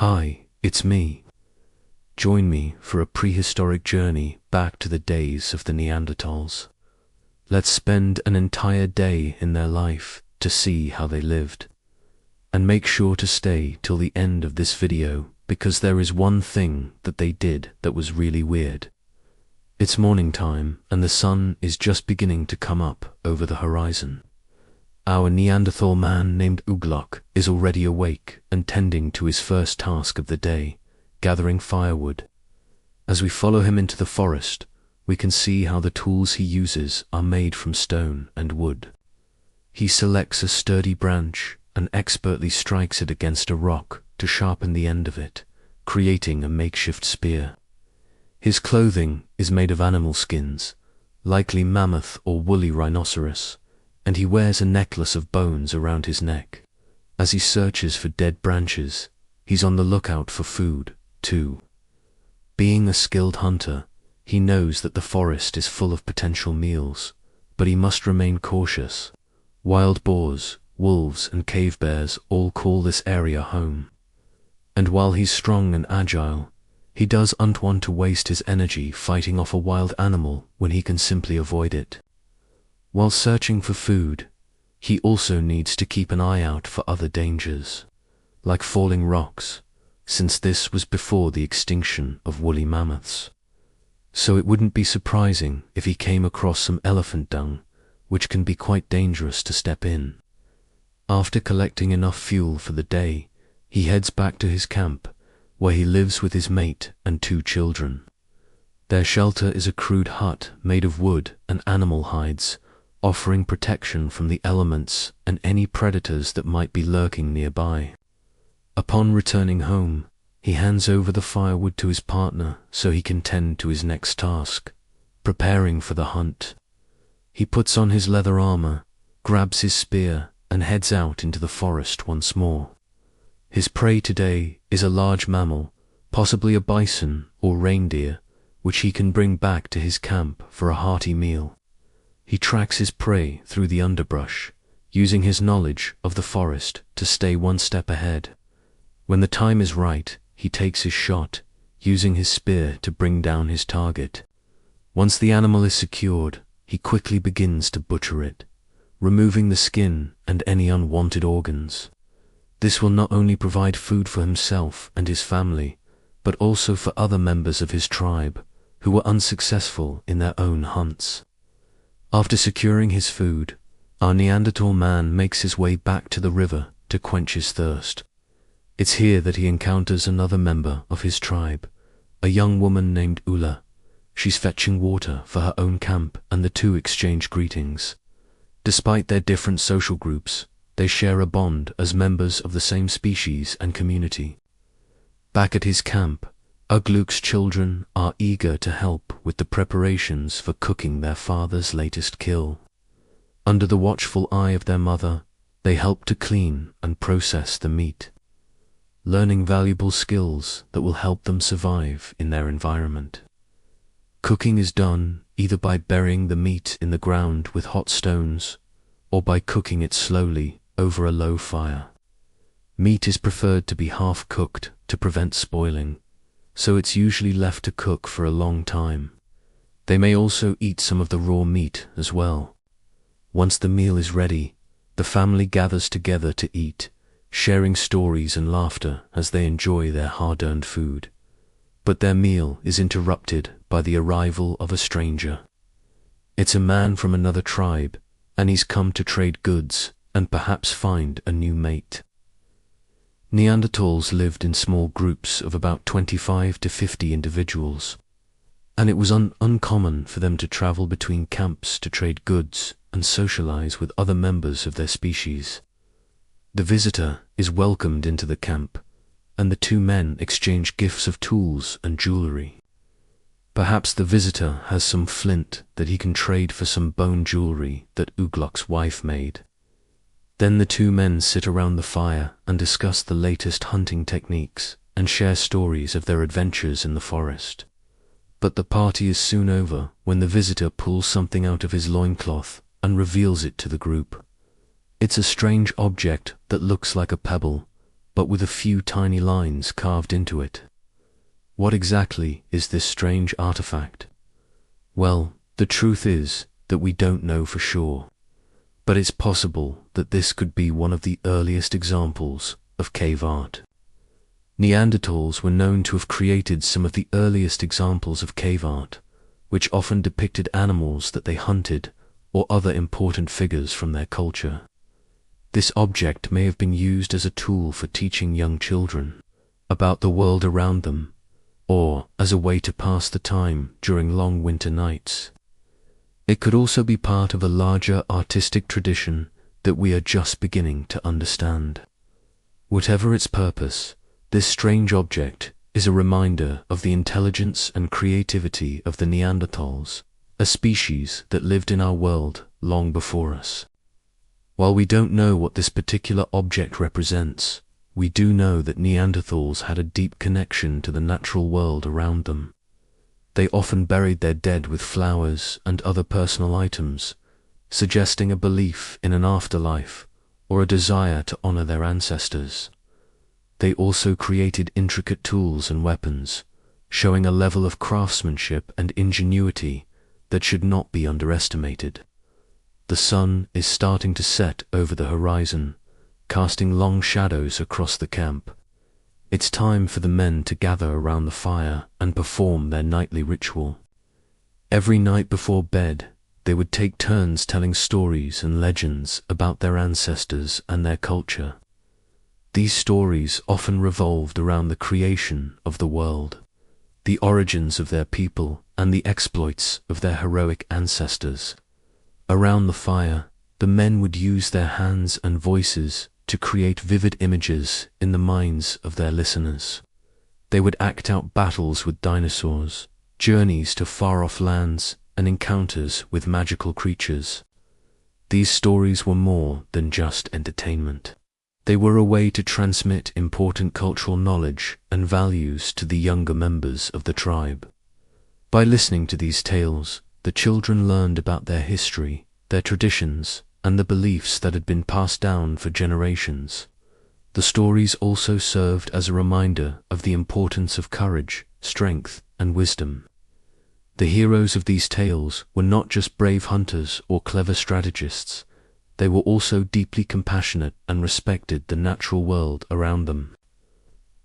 Hi, it's me. Join me for a prehistoric journey back to the days of the Neanderthals. Let's spend an entire day in their life to see how they lived. And make sure to stay till the end of this video because there is one thing that they did that was really weird. It's morning time and the sun is just beginning to come up over the horizon. Our Neanderthal man named Uglok is already awake and tending to his first task of the day, gathering firewood. As we follow him into the forest, we can see how the tools he uses are made from stone and wood. He selects a sturdy branch and expertly strikes it against a rock to sharpen the end of it, creating a makeshift spear. His clothing is made of animal skins, likely mammoth or woolly rhinoceros, and he wears a necklace of bones around his neck. As he searches for dead branches, he's on the lookout for food, too. Being a skilled hunter, he knows that the forest is full of potential meals, but he must remain cautious. Wild boars, wolves, and cave bears all call this area home. And while he's strong and agile, he doesn't want to waste his energy fighting off a wild animal when he can simply avoid it. While searching for food, he also needs to keep an eye out for other dangers, like falling rocks, since this was before the extinction of woolly mammoths. So it wouldn't be surprising if he came across some elephant dung, which can be quite dangerous to step in. After collecting enough fuel for the day, he heads back to his camp, where he lives with his mate and 2 children. Their shelter is a crude hut made of wood and animal hides, offering protection from the elements and any predators that might be lurking nearby. Upon returning home, he hands over the firewood to his partner so he can tend to his next task, preparing for the hunt. He puts on his leather armor, grabs his spear, and heads out into the forest once more. His prey today is a large mammal, possibly a bison or reindeer, which he can bring back to his camp for a hearty meal. He tracks his prey through the underbrush, using his knowledge of the forest to stay one step ahead. When the time is right, he takes his shot, using his spear to bring down his target. Once the animal is secured, he quickly begins to butcher it, removing the skin and any unwanted organs. This will not only provide food for himself and his family, but also for other members of his tribe who were unsuccessful in their own hunts. After securing his food, our Neanderthal man makes his way back to the river to quench his thirst. It's here that he encounters another member of his tribe, a young woman named Ulla. She's fetching water for her own camp and the 2 exchange greetings. Despite their different social groups, they share a bond as members of the same species and community. Back at his camp, Ugluk's children are eager to help with the preparations for cooking their father's latest kill. Under the watchful eye of their mother, they help to clean and process the meat, learning valuable skills that will help them survive in their environment. Cooking is done either by burying the meat in the ground with hot stones or by cooking it slowly over a low fire. Meat is preferred to be half-cooked to prevent spoiling, so it's usually left to cook for a long time. They may also eat some of the raw meat as well. Once the meal is ready, the family gathers together to eat, sharing stories and laughter as they enjoy their hard-earned food. But their meal is interrupted by the arrival of a stranger. It's a man from another tribe, and he's come to trade goods and perhaps find a new mate. Neanderthals lived in small groups of about 25 to 50 individuals, and it was uncommon for them to travel between camps to trade goods and socialize with other members of their species. The visitor is welcomed into the camp, and the 2 men exchange gifts of tools and jewelry. Perhaps the visitor has some flint that he can trade for some bone jewelry that Uglok's wife made. Then the 2 men sit around the fire and discuss the latest hunting techniques and share stories of their adventures in the forest. But the party is soon over when the visitor pulls something out of his loincloth and reveals it to the group. It's a strange object that looks like a pebble, but with a few tiny lines carved into it. What exactly is this strange artifact? Well, the truth is that we don't know for sure, but it's possible that this could be one of the earliest examples of cave art. Neanderthals were known to have created some of the earliest examples of cave art, which often depicted animals that they hunted or other important figures from their culture. This object may have been used as a tool for teaching young children about the world around them, or as a way to pass the time during long winter nights. It could also be part of a larger artistic tradition that we are just beginning to understand. Whatever its purpose, this strange object is a reminder of the intelligence and creativity of the Neanderthals, a species that lived in our world long before us. While we don't know what this particular object represents, we do know that Neanderthals had a deep connection to the natural world around them. They often buried their dead with flowers and other personal items, suggesting a belief in an afterlife or a desire to honor their ancestors. They also created intricate tools and weapons, showing a level of craftsmanship and ingenuity that should not be underestimated. The sun is starting to set over the horizon, casting long shadows across the camp. It's time for the men to gather around the fire and perform their nightly ritual. Every night before bed, they would take turns telling stories and legends about their ancestors and their culture. These stories often revolved around the creation of the world, the origins of their people, and the exploits of their heroic ancestors. Around the fire, the men would use their hands and voices to create vivid images in the minds of their listeners. They would act out battles with dinosaurs, journeys to far-off lands, and encounters with magical creatures. These stories were more than just entertainment. They were a way to transmit important cultural knowledge and values to the younger members of the tribe. By listening to these tales, the children learned about their history, their traditions, and the beliefs that had been passed down for generations. The stories also served as a reminder of the importance of courage, strength, and wisdom. The heroes of these tales were not just brave hunters or clever strategists. They were also deeply compassionate and respected the natural world around them.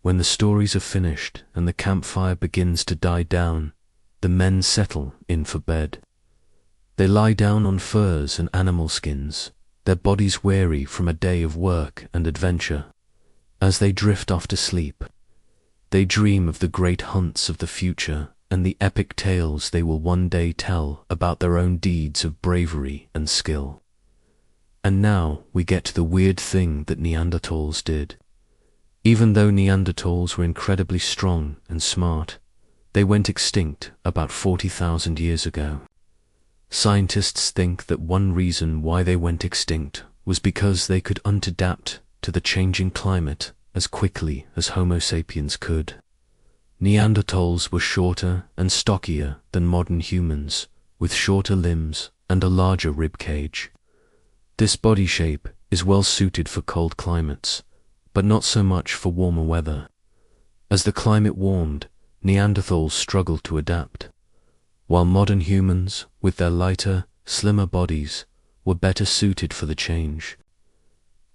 When the stories are finished and the campfire begins to die down, the men settle in for bed. They lie down on furs and animal skins, their bodies weary from a day of work and adventure. As they drift off to sleep, they dream of the great hunts of the future and the epic tales they will one day tell about their own deeds of bravery and skill. And now we get to the weird thing that Neanderthals did. Even though Neanderthals were incredibly strong and smart, they went extinct about 40,000 years ago. Scientists think that one reason why they went extinct was because they could not adapt to the changing climate as quickly as Homo sapiens could. Neanderthals were shorter and stockier than modern humans, with shorter limbs and a larger rib cage. This body shape is well suited for cold climates, but not so much for warmer weather. As the climate warmed, Neanderthals struggled to adapt, while modern humans, with their lighter, slimmer bodies, were better suited for the change.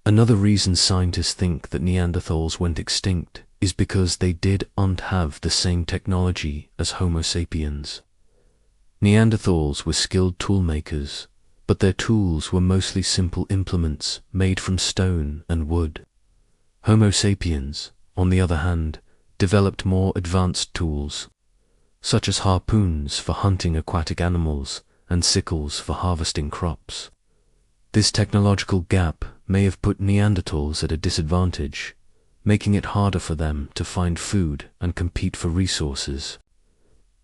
Another reason scientists think that Neanderthals went extinct is because they didn't have the same technology as Homo sapiens. Neanderthals were skilled toolmakers, but their tools were mostly simple implements made from stone and wood. Homo sapiens, on the other hand, developed more advanced tools, such as harpoons for hunting aquatic animals and sickles for harvesting crops. This technological gap may have put Neanderthals at a disadvantage, making it harder for them to find food and compete for resources.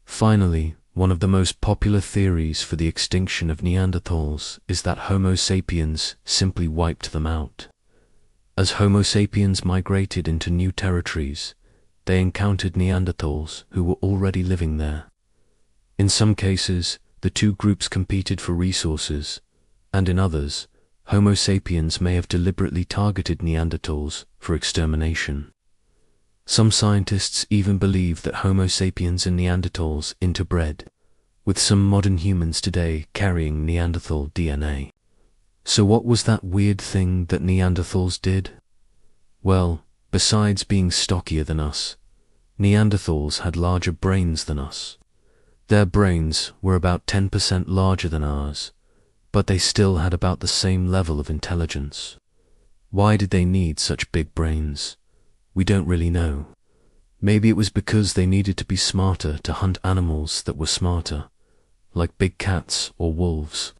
Finally, one of the most popular theories for the extinction of Neanderthals is that Homo sapiens simply wiped them out. As Homo sapiens migrated into new territories, they encountered Neanderthals who were already living there. In some cases, the two groups competed for resources, and in others, Homo sapiens may have deliberately targeted Neanderthals for extermination. Some scientists even believe that Homo sapiens and Neanderthals interbred, with some modern humans today carrying Neanderthal DNA. So what was that weird thing that Neanderthals did? Well, besides being stockier than us, Neanderthals had larger brains than us. Their brains were about 10% larger than ours, but they still had about the same level of intelligence. Why did they need such big brains? We don't really know. Maybe it was because they needed to be smarter to hunt animals that were smarter, like big cats or wolves.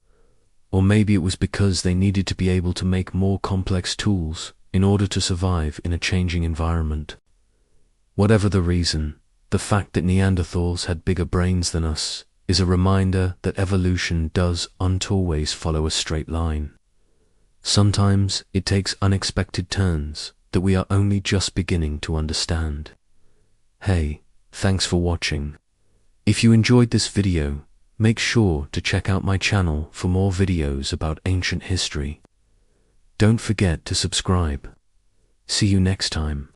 Or maybe it was because they needed to be able to make more complex tools in order to survive in a changing environment. Whatever the reason, the fact that Neanderthals had bigger brains than us is a reminder that evolution doesn't always follow a straight line. Sometimes it takes unexpected turns that we are only just beginning to understand. Hey, thanks for watching. If you enjoyed this video, make sure to check out my channel for more videos about ancient history. Don't forget to subscribe. See you next time.